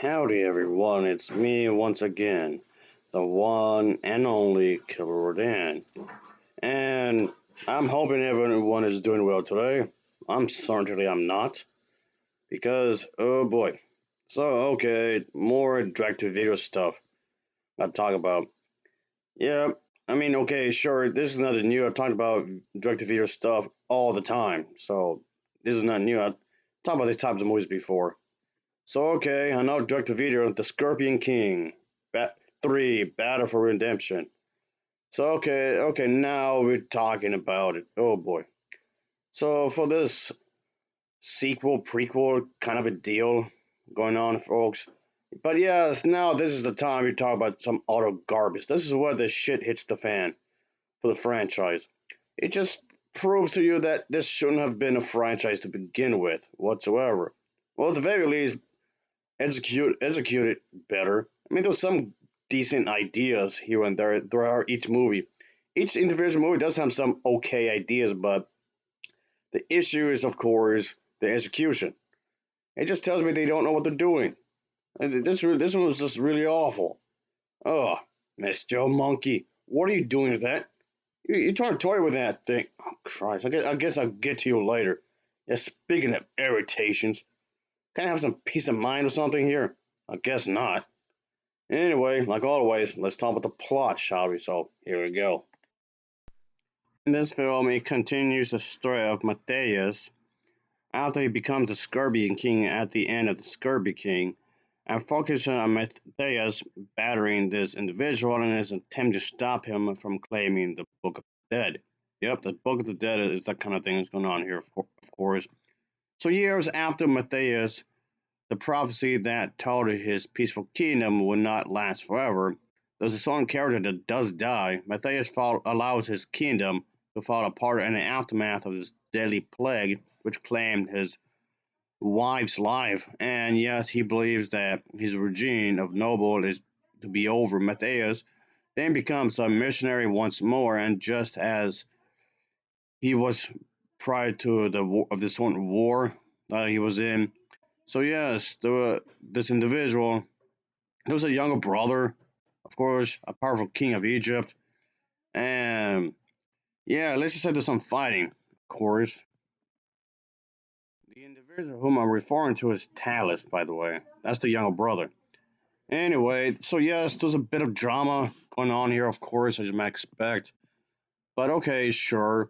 Howdy everyone, it's me once again, the one and only Killer Dan. And I'm hoping everyone is doing well today. I'm not, because oh boy. So okay, more direct to video stuff I'll talk about. Yeah, I mean okay, sure, this is nothing new. I've talked about direct to video stuff all the time. So this is not new. I've talked about these types of movies before. So okay, I know direct to video, The Scorpion King, Bat 3, Battle for Redemption. So okay, now we're talking about it. Oh boy. So for this sequel, prequel kind of a deal going on, folks. But yes, now this is the time we talk about some auto garbage. This is where the shit hits the fan for the franchise. It just proves to you that this shouldn't have been a franchise to begin with whatsoever. Well, at the very least, execute it better. I mean, there's some decent ideas here and there. There are each movie. Each individual movie does have some okay ideas, but the issue is, of course, the execution. It just tells me they don't know what they're doing. And this one was just really awful. Oh, Mr. Monkey, what are you doing with that? You're trying to toy with that thing. Oh, Christ. I guess I'll get to you later. Yeah, speaking of irritations, can I have some peace of mind or something here? I guess not. Anyway, like always, let's talk about the plot, shall we? So, here we go. In this film, it continues the story of Matthias after he becomes a Scorpion King at the end of the Scorpion King, and focusing on Matthias battering this individual in his attempt to stop him from claiming the Book of the Dead. Yep, the Book of the Dead is that kind of thing that's going on here, of course. So, years after Matthias, the prophecy that told his peaceful kingdom would not last forever. There's a certain character that does die. Matthias allows his kingdom to fall apart in the aftermath of this deadly plague, which claimed his wife's life. And yes, he believes that his regime of noble is to be over. Matthias then becomes a missionary once more, and just as he was prior to the of this one war that he was in. So yes, this individual. There was a younger brother, of course, a powerful king of Egypt, and yeah, let's just say there's some fighting, of course. The individual whom I'm referring to is Talus, by the way. That's the younger brother. Anyway, so yes, there's a bit of drama going on here, of course, as you might expect. But okay, sure,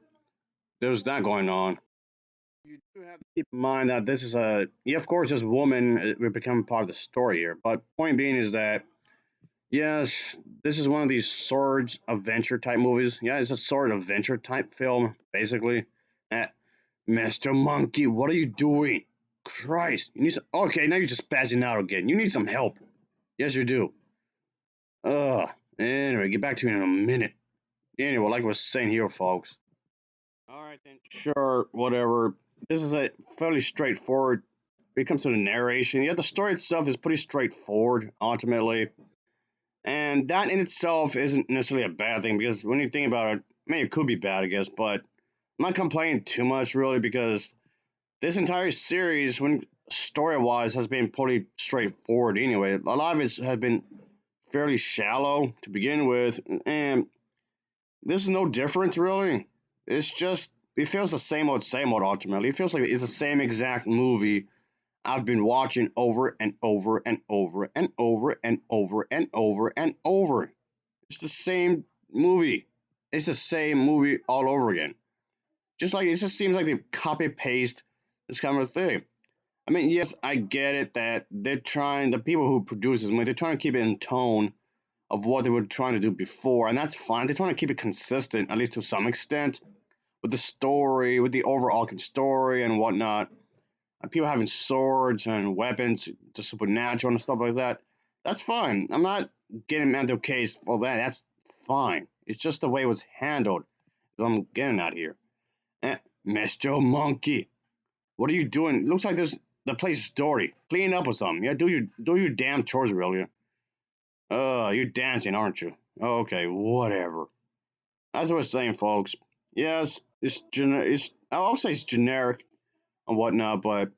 there's that going on. You do have to keep in mind that this is yeah, of course, this woman will become part of the story here. But point being is that yes, this is one of these swords adventure type movies. Yeah, it's a sword adventure type film, basically. Uh, Mr. Monkey, what are you doing? Christ, you need some. Okay, now you're just passing out again. You need some help. Yes, you do. Ugh. Anyway, get back to me in a minute. Anyway, like I was saying here, folks. All right, then. Sure, whatever. This is a fairly straightforward. When it comes to the narration, yeah, the story itself is pretty straightforward. Ultimately, and that in itself isn't necessarily a bad thing because when you think about it, I mean, it could be bad, I guess, but I'm not complaining too much really because this entire series, when story wise, has been pretty straightforward anyway. A lot of it has been fairly shallow to begin with, and this is no difference really. It's just, it feels the same old ultimately. It feels like it's the same exact movie I've been watching over and over and over and over and over and over and over. It's the same movie. It's the same movie all over again. Just like it just seems like they copy paste this kind of thing. I mean, yes, I get it that they're trying. The people who produce this movie, they're trying to keep it in tone of what they were trying to do before, and that's fine. They're trying to keep it consistent, at least to some extent, with the story, with the overarching story and whatnot. And people having swords and weapons, the supernatural and stuff like that. That's fine. I'm not getting mental case for that. That's fine. It's just the way it was handled that I'm getting at here. Eh, Mr. Monkey, what are you doing? Looks like there's the place is dirty. Clean up or something. Yeah, do your damn chores, really. You're dancing, aren't you? Okay, whatever. As I was saying, folks. Yes, it's I'll say it's generic and whatnot, but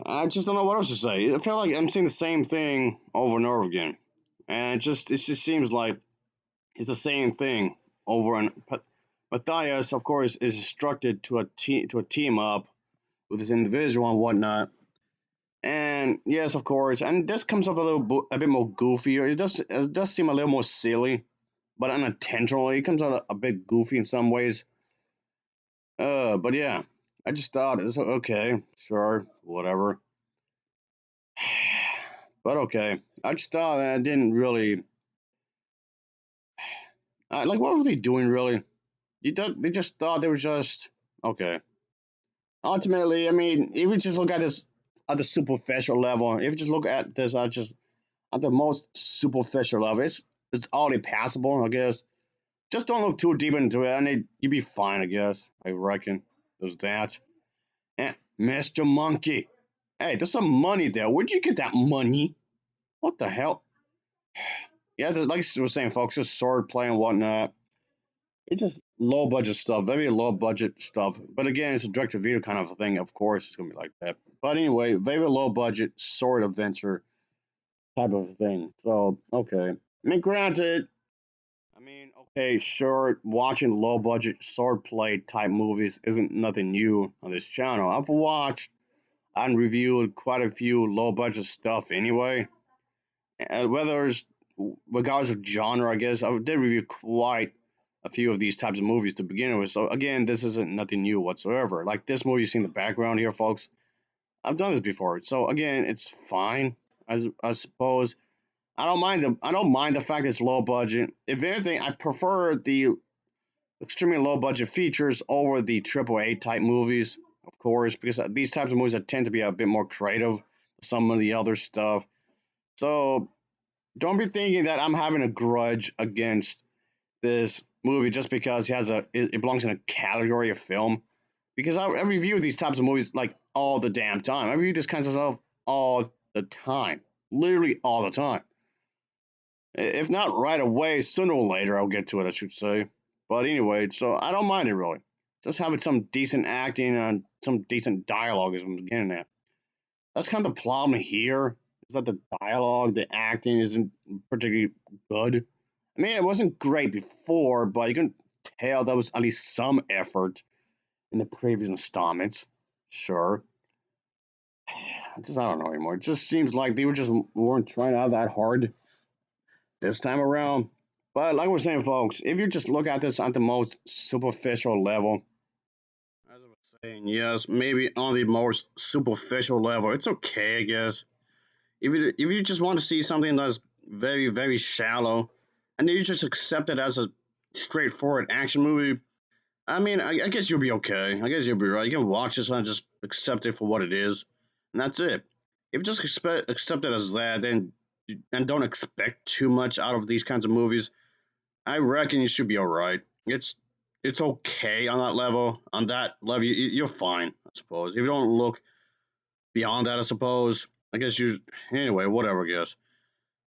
I just don't know what else to say. I feel like I'm seeing the same thing over and over again, and it just seems like it's the same thing over and. Matthias, of course, is instructed to a team up with this individual and whatnot. And yes, of course, and this comes off a bit more goofy. It does seem a little more silly, but unintentionally, it comes out a bit goofy in some ways. But yeah, I just thought it was okay, sure, whatever. But okay, I just thought that I didn't really like. What were they doing really? They just thought they were just okay. Ultimately, I mean, if you just look at this at the superficial level, if you just look at this at the most superficial level, it's already passable, I guess. Just don't look too deep into it, and you'd be fine, I guess. I reckon. There's that. And Mr. Monkey, hey, there's some money there. Where'd you get that money? What the hell? Yeah, like I was saying, folks, just sword play and whatnot. It's just low budget stuff, very low budget stuff. But again, it's a direct to video kind of a thing. Of course, it's gonna be like that. But anyway, very low budget sword adventure type of thing. So okay, I mean, granted, I mean, okay, sure, watching low budget swordplay type movies isn't nothing new on this channel. I've watched and reviewed quite a few low budget stuff anyway. Whether it's regardless of genre, I guess I did review quite a few of these types of movies to begin with. So again, this isn't nothing new whatsoever. Like this movie you see in the background here, folks. I've done this before. So again, it's fine. I suppose I don't mind the fact it's low budget. If anything, I prefer the extremely low budget features over the AAA type movies, of course, because these types of movies tend to be a bit more creative than some of the other stuff. So don't be thinking that I'm having a grudge against this movie just because it belongs in a category of film. Because I review these types of movies like all the damn time. I review this kinds of stuff all the time, literally all the time. If not right away, sooner or later I'll get to it, I should say. But anyway, so I don't mind it really. Just having some decent acting and some decent dialogue is what I'm getting at. That's kind of the problem here. Is that the dialogue, the acting isn't particularly good. I mean, it wasn't great before, but you can tell there was at least some effort in the previous installments. Sure. I don't know anymore. It just seems like they weren't trying out that hard this time around. But like we're saying, folks, if you just look at this at the most superficial level, as I was saying, yes, maybe on the most superficial level, it's okay, I guess. If you just want to see something that's very very shallow, and then you just accept it as a straightforward action movie, I mean, I guess you'll be okay. I guess you'll be right. You can watch this and just accept it for what it is, and that's it. If you just accept it as that, then and don't expect too much out of these kinds of movies, I reckon you should be all right. It's okay on that level. On that level, you're fine, I suppose. If you don't look beyond that, I suppose. I guess you anyway. Whatever. I guess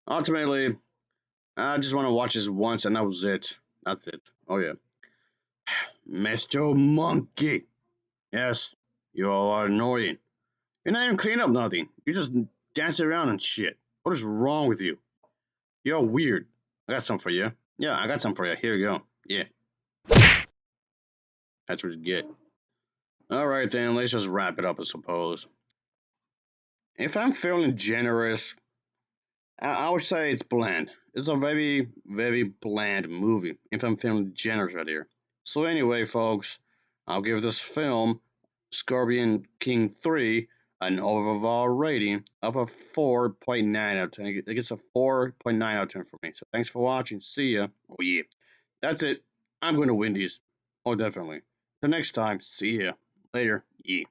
ultimately, I just want to watch this once, and that was it. That's it. Oh yeah, Mr. Monkey. Yes, you are annoying. You're not even cleaning up nothing. You just dance around and shit. What is wrong with you? You're weird. I got some for you. Yeah, I got some for you. Here you go. Yeah, that's what you get. All right, then, let's just wrap it up, I suppose. If I'm feeling generous, I would say it's bland. It's a very, very bland movie, if I'm feeling generous right here. So, anyway, folks, I'll give this film, Scorpion King 3, an overall rating of a 4.9 out of 10. It gets a 4.9 out of 10 for me. So, thanks for watching. See ya. Oh, yeah. That's it. I'm going to win these. Oh, definitely. Till next time, see ya. Later. Yeah.